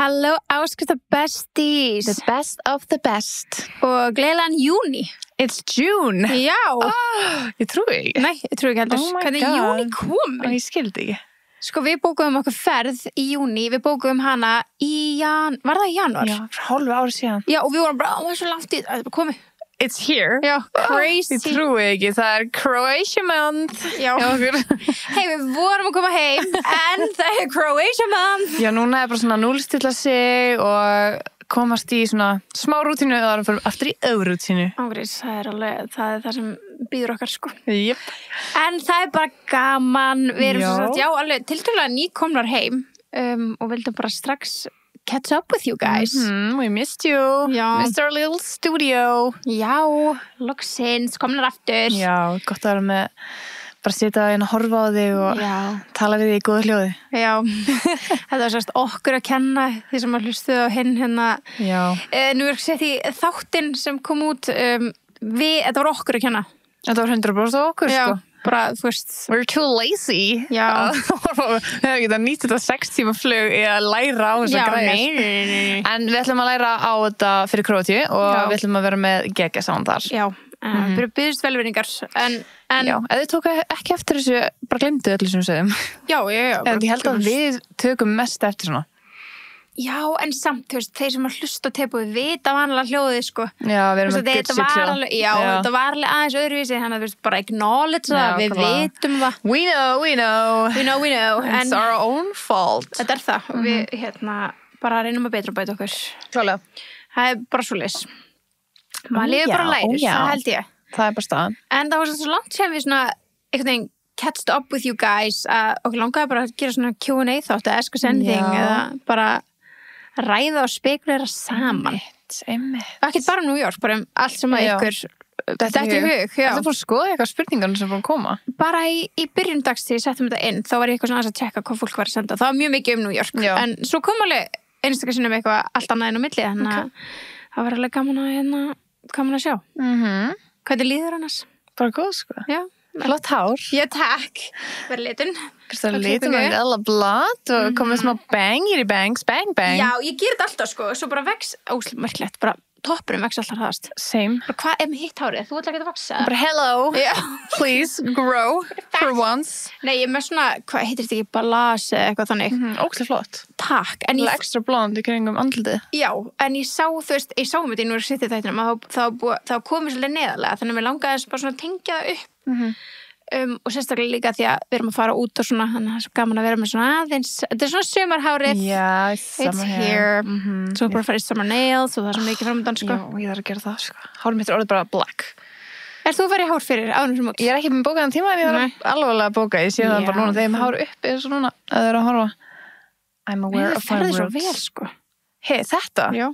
Halló, áskrifta besties. The best of the best. Og gleðilegan júni. It's June. Já. Ég trúi ekki. Nei, ég trúi ekki heldur. Oh my Hvernig God. júni komin? Ég skildi ekki. Sko, við bókuðum okkur ferð í júni. Við bókuðum hana í var það í janúar? Já, hálfu ári síðan. Já, og við vorum bara, það er svo langt í, það er bara komið. It's here. Já, crazy. Ég trúi ekki, það er Croatia month. Já. Hei, við vorum að koma heim, en það er Croatia month. Já, núna er bara svona núlstilla sig og komast í svona smá rútínu og það er fyrir aftur í öðrútínu. Ángriðs, það er alveg, það er það sem býður okkar, sko. Jep. En það er bara gaman, við erum Já. svo sagt, já, alveg tiltölulega nýkomnar heim og vildum bara strax catch up with you guys. We missed you. Já. Missed our little studio. Já, loksins, komnar aftur. Já, gott að vera með, bara sitja hérna að horfa á þig og Já. tala við þig í góðu hljóði. Já, þetta var sérst okkur að kenna því sem að hlustuðu á hinn hérna. Já. Nú er sett í þáttinn sem kom út, þetta var okkur að kenna. Þetta var 100% á okkur, Já, sko. bara, þú veist. We're too lazy. Já. Við hefum getað nýtt þetta 6 tíma flug í að læra á þess að græða. nei. En við ætlum að læra á þetta fyrir Króatíu og Já. við ætlum að vera með geggja saman þar. Já, byrjast velvinningar. En Já, ef þið tóku ekki eftir þessu, bara glemdu öllu sem við segjum. já. En ég held að við tökum mest eftir svona. Já, en samt, þú veist, þeir sem að hlusta og teipa við vita vanlega hljóðið, sko. Já, við erum Þú með veist, good þetta shit var hljóð. alveg, já, þetta var alveg aðeins öðruvísi, þannig að þú veist, bara acknowledge Já, það, við klálega. vitum það. We know. We know, It's en our own fault. þetta er það, og við, bara reynum að betra bæta okkur. Klálega. Það er bara svoleiðis. Maður lifir já, bara lærir, já. það held ég. Það er bara staðan. En það var svo langt sem við svona, einhvern veginn, catched up with you guys, að okkur langaði bara að gera svona Q&A þátt, eða ask us anything, Já. eða bara ræða og spekulera saman. Einmitt. Ekkert bara um New York, bara um allt sem að Já. ykkur þetta í hug. Já. Þetta er bara að skoða eitthvað spurningar sem búin að koma. Bara í byrjun dags þegar ég settum þetta inn, þá var ég eitthvað svona aðeins að tjekka hvað fólk var að senda. Það var mjög mikið um New York, Já. en svo kom alveg einstaklega sinnum eitthvað allt annað inn á milli, þannig að það var alveg gaman að sjá. Hvernig líður annars? Bara góð, sko. Já. Flott hár. Já, takk. Verð litun. Það lítum að gæla blad og komið smá bangir í bangs, bang. Já, ég ger þetta alltaf, sko. Svo bara vex, óslumarklegt, bara toppurinn vex alltaf hraðast. Same. Bara hvað er með hitt hárið? Þú ætla ekki að vaksa? Bara hello, Já. please grow for once. Nei, ég er með svona, hvað heitir þetta ekki, balance eða eitthvað þannig. Ókslega flott. Takk. En ég Extra blond í kringum andlitið. Já, en ég sá, þú veist, ég sá um þetta í núri sittið þættinum að þá komið svolítið neðarlega, þannig að mér langaði þess bara svona að tengja það upp og sérstaklega líka því að við erum að fara út og svona, þannig að það er svo gaman að vera með svona aðeins, þetta er svona sumarhárið, Já, it's here, svo bara farið summer nails og það er svo mikið framöndan, sko. Já, ég þarf að gera það, sko. Hárið mitt er orðið bara black. Er þú að fara í hár fyrir árum sem mót? Ég er ekki með bókaðan tíma en ég þarf alveg að bóka. Ég sé það bara núna þegar ég með hár upp eins og núna að það er að horfa. I'm aware Það of my ferði svo roots. vel, sko. Hei, þetta? Já.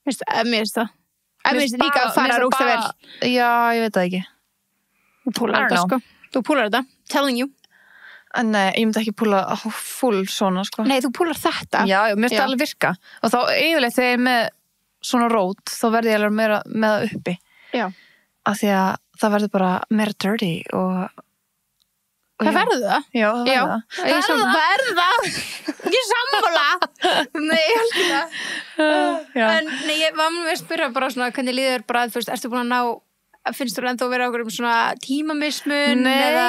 Mér finnst það. Mér finnst líka að fara rúksta vel. Já, ég veit það ekki. Þú púlar I þetta, don't sko. Þú púlar þetta. Telling you. En nei, ég myndi ekki púla full svona, sko. Nei, þú púlar þetta. Já, mér finnst Já. það alveg virka. Og þá yfirleitt þegar ég er með svona rót, þá verði ég alveg meira með það uppi. Já. Af því að það verður bara meira dirty og Það verður það? Já, það verður það. Ég verða. Ég sammála. Nei, ég held ekki það. Já. En nei, ég var með að spyrja bara svona hvernig líður bara, þú veist, ertu búin að ná, finnst þú ennþá að vera okkur um svona tímamismun? Nei, Eða?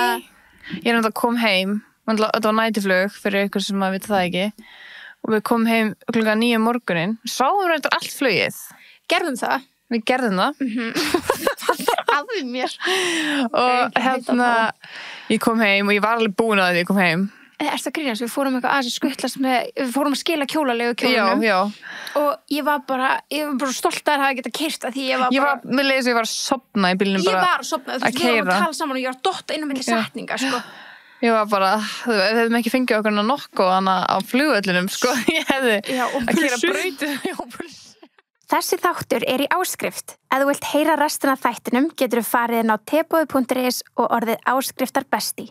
ég er náttúrulega að kom heim, þetta var nætiflug fyrir ykkur sem að vita það ekki og við komum heim klukkan 9 morguninn, sáum reyndar allt flugið. Gerðum það? Við gerðum það. Aðið mér. Og hérna, ég kom heim og ég var alveg búin að því ég kom heim. Ertu að grínast, við fórum eitthvað aðeins að skuttlast með, við fórum að skila kjólalegu kjólunum. Já. Og ég var bara stolt að það hafa getað keyrt að því ég var bara... Mér leiði svo ég var að sofna í bílnum Ég bara. var að sofna, þú veist, við vorum að tala saman og ég var að dotta inn á milli setninga, sko. Ég var bara, við hefðum ekki fengið okkur nokkuð hana á flugvellinum, sko. Ég hefði að keyra brautir. Þessi þáttur er í áskrift. Ef þú vilt heyra restina af þættinum getur þú farið inn á teboði.is og orðið áskriftar besti.